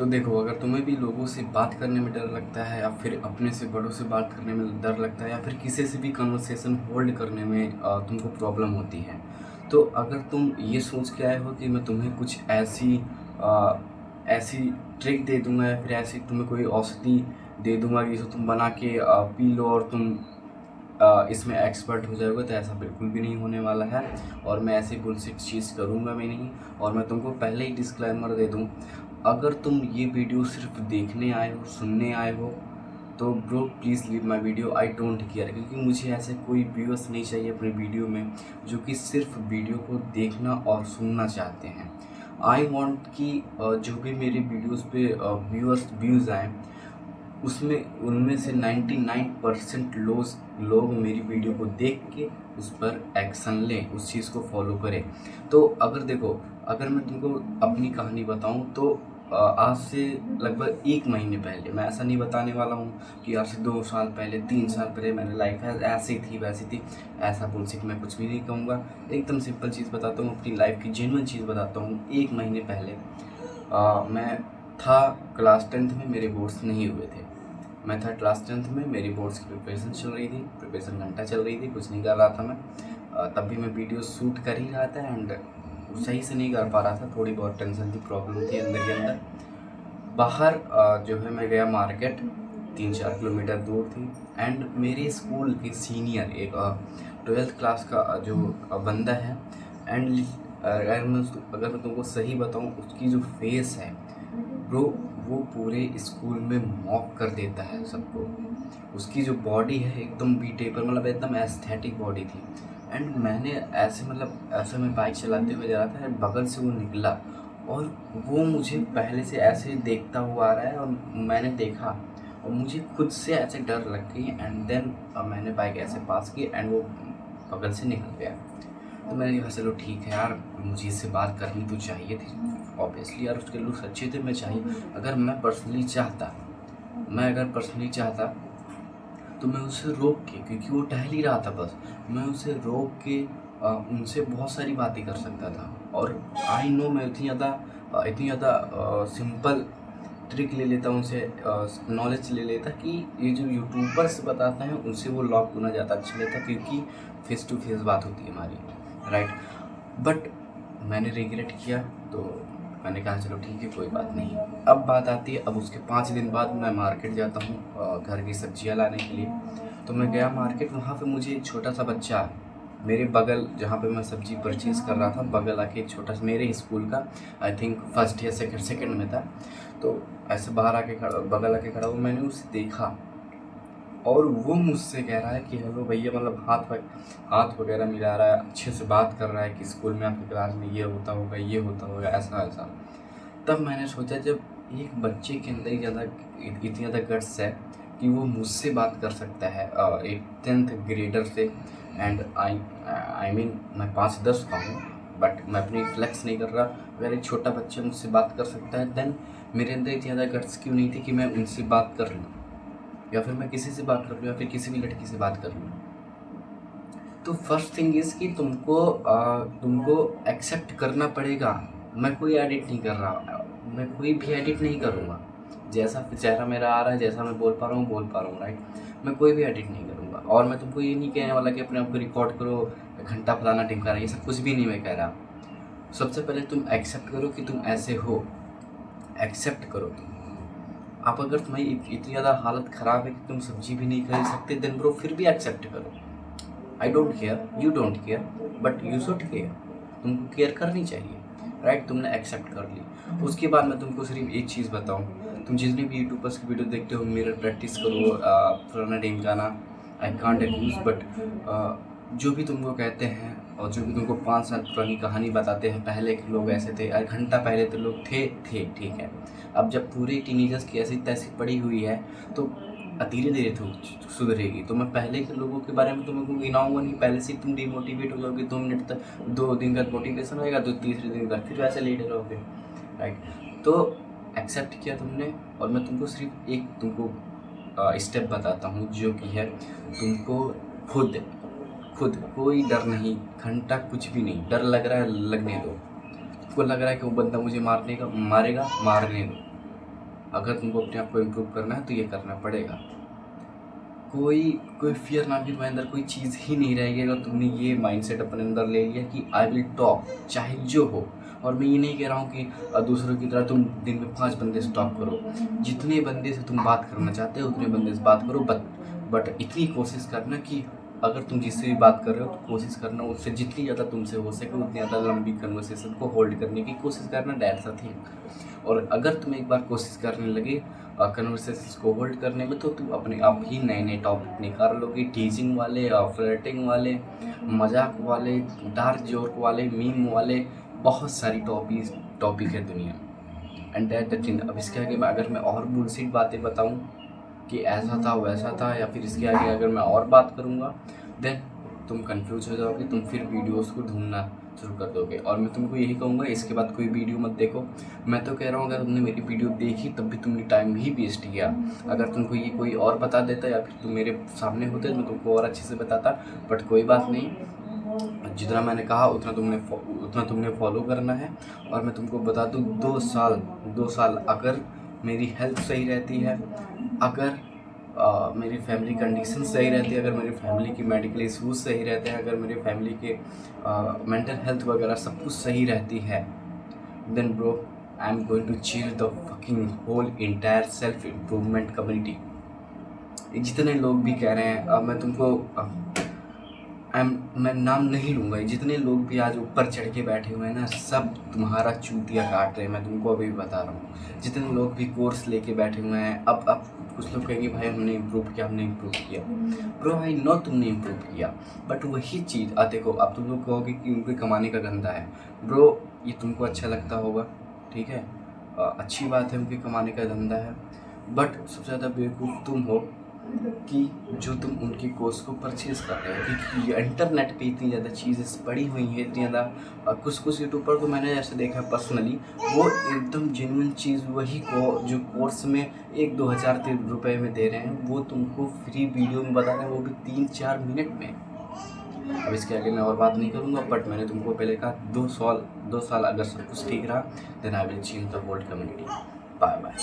तो देखो, अगर तुम्हें भी लोगों से बात करने में डर लगता है, या फिर अपने से बड़ों से बात करने में डर लगता है, या फिर किसी से भी कन्वर्सेशन होल्ड करने में तुमको प्रॉब्लम होती है, तो अगर तुम ये सोच के आए हो कि मैं तुम्हें कुछ ऐसी ट्रिक दे दूंगा, या फिर ऐसी तुम्हें कोई औषधि दे दूंगा कि जिसे तुम बना के पी लो और तुम इसमें एक्सपर्ट हो जाओगे, तो ऐसा बिल्कुल भी नहीं होने वाला है। और मैं ऐसी बुलशिट चीज़ करूँगा भी नहीं। और मैं तुमको पहले ही डिस्क्लेमर दे दूँ, अगर तुम ये वीडियो सिर्फ देखने आए हो, सुनने आए हो, तो bro please leave my video, I don't care. क्योंकि मुझे ऐसे कोई व्यूअर्स नहीं चाहिए अपने वीडियो में जो कि सिर्फ वीडियो को देखना और सुनना चाहते हैं। आई वॉन्ट कि जो भी मेरे वीडियोज़ पे व्यूज़ आएँ, उसमें उनमें से 99% लोग मेरी वीडियो को देख के उस पर एक्शन लें, उस चीज़ को फॉलो करें। तो अगर देखो, अगर मैं तुमको अपनी कहानी बताऊं, तो आज से लगभग 1 महीने पहले, मैं ऐसा नहीं बताने वाला हूं कि आज से 2 साल पहले, 3 साल पहले मेरी लाइफ ऐसी थी वैसी थी। ऐसा बुलशिट मैं कुछ भी नहीं कहूँगा। एकदम सिंपल चीज़ बताता हूँ, अपनी लाइफ की जेन्युइन चीज़ बताता हूँ। 1 महीने पहले मैं था क्लास 10th में, मेरे बोर्ड्स नहीं हुए थे। मैं था क्लास 10th में, मेरी बोर्ड्स की प्रिपरेशन चल रही थी। प्रिपरेशन घंटा चल रही थी, कुछ नहीं कर रहा था मैं। तब भी मैं वीडियो शूट कर ही रहा था, एंड सही से नहीं कर पा रहा था। थोड़ी बहुत टेंशन की प्रॉब्लम थी अंदर ही अंदर। बाहर जो है मैं गया मार्केट, 3-4 किलोमीटर दूर थी। एंड मेरे स्कूल के सीनियर एक 12th क्लास का जो बंदा है, एंड अगर मैं तुमको सही बताऊं, उसकी जो फेस है ब्रो, वो पूरे स्कूल में मॉक कर देता है सबको। उसकी जो बॉडी है एकदम बीटेबल, मतलब एकदम एस्थेटिक बॉडी थी। एंड मैंने ऐसे मैं बाइक चलाते हुए जा रहा था, एंड बगल से वो निकला, और वो मुझे पहले से ऐसे देखता हुआ आ रहा है, और मैंने देखा, और मुझे खुद से ऐसे डर लग गई। एंड देन मैंने बाइक ऐसे पास की, एंड वो बगल से निकल गया। तो मैंने कहा चलो ठीक है यार, मुझे इससे बात करनी तो चाहिए थी ऑब्वियसली यार, उसके लुक्स अच्छे थे। मैं चाहिए, अगर मैं पर्सनली चाहता, तो मैं उसे रोक के, क्योंकि वो टहल ही रहा था बस, मैं उसे रोक के उनसे बहुत सारी बातें कर सकता था। और आई नो मैं इतनी ज़्यादा सिंपल ट्रिक ले लेता, उनसे नॉलेज ले लेता कि ये जो यूट्यूबर्स बताते हैं उनसे वो लॉक होना ज़्यादा अच्छा लेता, क्योंकि फेस टू फेस बात होती है हमारी, राइट। बट मैंने रिग्रेट किया, तो मैंने कहा चलो ठीक है, कोई बात नहीं। अब बात आती है, अब उसके 5 दिन बाद मैं मार्केट जाता हूँ घर की सब्जियाँ लाने के लिए। तो मैं गया मार्केट, वहाँ पे मुझे एक छोटा सा बच्चा, मेरे बगल जहाँ पे मैं सब्जी परचेज़ कर रहा था, बगल आके एक छोटा सा, मेरे स्कूल का आई थिंक फर्स्ट या सेकंड में था, तो ऐसे बाहर आके बगल आके खड़ा हुआ, मैंने उसे देखा, और वो मुझसे कह रहा है कि हेलो भैया, मतलब हाथ वगैरह मिला रहा है, अच्छे से बात कर रहा है कि स्कूल में आपकी क्लास में ये होता होगा, ये होता होगा, ऐसा ऐसा। तब मैंने सोचा, जब एक बच्चे के अंदर इतनी ज़्यादा गट्स है कि वो मुझसे बात कर सकता है एक 10th ग्रेडर से, एंड आई मीन मैं 5-10 का हूँ, बट मैं अपनी फ्लेक्स नहीं कर रहा। अगर एक छोटा बच्चा मुझसे बात कर सकता है, देन मेरे अंदर इतनी ज़्यादा गट्स क्यों नहीं थी कि मैं उनसे बात कर लूँ, या फिर मैं किसी से बात कर लूँ, या फिर किसी भी लड़की से बात कर लूँ। तो फर्स्ट थिंग इज़ कि तुमको एक्सेप्ट करना पड़ेगा। मैं कोई एडिट नहीं कर रहा, मैं कोई भी एडिट नहीं करूँगा। जैसा चेहरा मेरा आ रहा है, जैसा मैं बोल पा रहा हूँ, राइट। मैं कोई भी एडिट नहीं करूँगा। और मैं तुमको ये नहीं कहने वाला कि अपने आप को रिकॉर्ड करो, घंटा फलाना टिमकाना, ये सब कुछ भी नहीं मैं कह रहा। सबसे पहले तुम एक्सेप्ट करो कि तुम ऐसे हो, एक्सेप्ट करो तुम। आप अगर तुम्हारी इतनी ज़्यादा हालत ख़राब है कि तुम सब्जी भी नहीं खरीद सकते, देन ब्रो फिर भी एक्सेप्ट करो। I don't care, you don't care, but you should care. तुमको केयर करनी चाहिए, राइट। तुमने एक्सेप्ट कर ली। उसके बाद मैं तुमको सिर्फ एक चीज़ बताऊँ, तुम जितने भी यूट्यूबर्स की वीडियो देखते हो, मिरर प्रैक्टिस करो, फलाना ढिमकाना, आई कांट एक्यूज, बट जो भी तुमको कहते हैं, और जो भी तुमको 5 साल पुरानी कहानी बताते हैं, पहले के लोग ऐसे थे, 1 घंटा पहले तो लोग थे, ठीक है। अब जब पूरे टीनेजर्स की ऐसी तैसी पड़ी हुई है, तो धीरे धीरे तो सुधरेगी। तो मैं पहले के लोगों के बारे में तुमको गिनाऊंगा नहीं, पहले से तुम डिमोटिवेट हो जाओगे। 2 मिनट तक, 2 दिन का मोटिवेशन होएगा, तो तीसरे दिन का फिर वैसे लेटे रहोगे, राइट। तो एक्सेप्ट किया तुमने, और मैं तुमको सिर्फ एक स्टेप बताता हूँ, जो कि है तुमको खुद कोई डर नहीं, घंटा कुछ भी नहीं। डर लग रहा है, लगने दो। तुमको लग रहा है कि वो बंदा मुझे मारेगा, मारने दो। अगर तुमको अपने आप को इम्प्रूव करना है तो ये करना पड़ेगा। कोई फियर नाम की तुम्हारे अंदर कोई चीज़ ही नहीं रहेगी अगर तुमने ये माइंडसेट अपने अंदर ले लिया कि आई विल टॉक चाहे जो हो। और मैं ये नहीं कह रहा हूँ कि दूसरों की तरह तुम दिन में 5 बंदे से टॉक करो, जितने बंदे से तुम बात करना चाहते हो उतने बंदे से बात करो, बट इतनी कोशिश करना कि अगर तुम जिससे भी बात कर रहे हो तो कोशिश करना उससे जितनी ज़्यादा तुमसे हो सके उतनी ज़्यादा लंबी कन्वर्सेशन को होल्ड करने की कोशिश करना, दैट्स अ थिंग। और अगर तुम एक बार कोशिश करने लगे कन्वर्सेशन को होल्ड करने में तो तुम अपने आप ही नए नए टॉपिक निकाल लोगे, टीचिंग वाले, फ्लर्टिंग वाले, मजाक वाले, डार्क जोक वाले, मीम वाले, बहुत सारी टॉपिक है दुनिया में। And that the thing. अब इसके आगे अगर मैं और बुलशिट बातें बताऊं कि ऐसा था वैसा था, या फिर इसके आगे अगर मैं और बात करूँगा देन तुम कंफ्यूज हो जाओगे, तुम फिर वीडियोस को ढूंढना शुरू कर दोगे। और मैं तुमको यही कहूँगा इसके बाद कोई वीडियो मत देखो। मैं तो कह रहा हूँ अगर तुमने मेरी वीडियो देखी तब भी तुमने टाइम ही वेस्ट किया। अगर तुमको ये कोई और बता देता या फिर तुम मेरे सामने होते तो मैं तुमको और अच्छे से बताता, बट कोई बात नहीं, जितना मैंने कहा उतना तुमने फॉलो करना है। और मैं तुमको बता दूँ 2 साल अगर मेरी हेल्थ सही रहती है, अगर मेरी फैमिली कंडीशन सही रहती है, अगर मेरी फैमिली की मेडिकल इशूज़ सही रहते हैं, अगर मेरी फैमिली के मेंटल हेल्थ वगैरह सब कुछ सही रहती है, then bro I am going to change the fucking whole entire self improvement community. जितने लोग भी कह रहे हैं मैं तुमको मैं नाम नहीं लूँगा, जितने लोग भी आज ऊपर चढ़ के बैठे हुए हैं ना सब तुम्हारा चूतिया काट रहे हैं। मैं तुमको अभी बता रहा हूँ, जितने लोग भी कोर्स लेके बैठे हुए हैं, अब कुछ लोग कहेंगे भाई हमने इम्प्रूव किया। ब्रो आई नो तुमने इम्प्रूव किया, बट वही चीज़ देखो अब तुम लोग कहोगे कि उनके कमाने का धंधा है। ब्रो ये तुमको अच्छा लगता होगा, ठीक है, अच्छी बात है, उनके कमाने का धंधा है, बट सबसे ज़्यादा बेवकूफ़ तुम हो कि जो तुम उनके कोर्स को परचेज़ कर रहे हो। क्योंकि इंटरनेट पे इतनी ज़्यादा चीज़ें पड़ी हुई हैं, इतनी ज़्यादा कुछ यूट्यूबर को मैंने जैसे देखा पर्सनली, वो एकदम जेन्युइन चीज़ वही को जो कोर्स में 1-2 हज़ार रुपये में दे रहे हैं वो तुमको फ्री वीडियो में बता रहे हैं, वो भी 3-4 मिनट में। अब इसके आगे मैं और बात नहीं करूँगा, बट मैंने तुमको पहले कहा 2 साल अगर सब कुछ ठीक रहा then I will change the world community. Bye bye.